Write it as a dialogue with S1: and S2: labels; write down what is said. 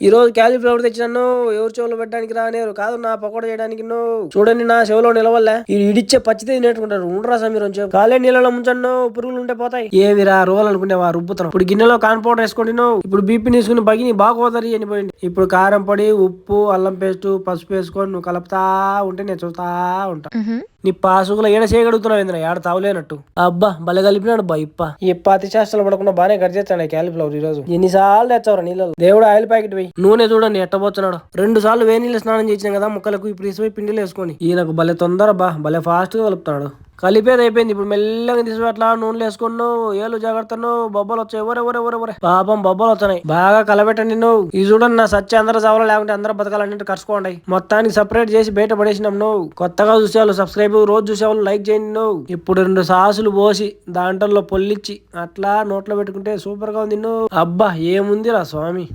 S1: ఈ రోజు క్యాలీఫ్లవర్ తెచ్చినాను. ఎవరు చెవులో పెట్టడానికి రానేరు కాదు నా పకోడ చేయడానికి చూడండి నా చెవులో నిలవల్లే ఇడిచ్చే పచ్చితే నేర్చుకుంటారు. ఉండరా సమీర్ కాలే నీళ్ళలో ముంచండు పురుగులు ఉంటే పోతాయి. ఏవిరా రోల్ అనుకునేవా రుబ్బుతాం. ఇప్పుడు గిన్నెలో కాన్ పౌడర్ వేసుకోండి ఇప్పుడు బీపీ తీసుకుని బగిని బాగా పోతారు చనిపోయింది. ఇప్పుడు కారం పొడి ఉప్పు అల్లం పేస్ట్ పసుపు వేసుకొని నువ్వు కలుపుతా ఉంటే నేను చూస్తా ఉంటా. నీ పాసుగులో ఏడ చేయగలుగుతున్నావు ఏంద్ర ఏడ తావులేనట్టు. అబ్బా భలే కలిపినాడు బా ఇప్ప అతి చేష్టలు పడకుండా బానే గడిచేస్తాడు క్యాలీఫ్లవర్ ఈ రోజు. ఎన్నిసార్లు తెచ్చావు నీళ్ళు దేవుడు ఆయిల్ ప్యాకెట్ పోయి నూనె చూడండి ఎట్టబోతున్నాడు. 2 సార్లు వేడి నీళ్ళు స్నానం చేసినాం కదా ముక్కలకు. ఇప్పుడు ఇసుపోయి పిండిలు వేసుకొని ఈయనకు భలే తొందర భలే ఫాస్ట్ గా కలుపుతాడు. కలిపేది అయిపోయింది. ఇప్పుడు మెల్లగా తీసి అట్లా నూనెలు వేసుకున్నావు. ఏళ్ళు జాగ్రత్తను బొబ్బలు వచ్చాయి. ఎవరెవరెవరెవరే పాపం బొబ్బలు వస్తున్నాయి. బాగా కలబెట్టండి నువ్వు. ఇది చూడండి నా సచ్చి అందరూ చావాలి లేకుంటే అందరూ బతకాలన్నింటి కలుసుకోండి. మొత్తానికి సపరేట్ చేసి బయట పడేసినాం. నువ్వు కొత్తగా చూసేవాళ్ళు సబ్స్క్రైబ్ రోజు చూసేవాళ్ళు లైక్ చేయండి. నువ్వు ఇప్పుడు 2 సాసులు పోసి దాంట్లో పొల్లిచ్చి అట్లా నోట్లో పెట్టుకుంటే సూపర్ గా ఉంది. నువ్వు అబ్బా ఏముందిరా స్వామి.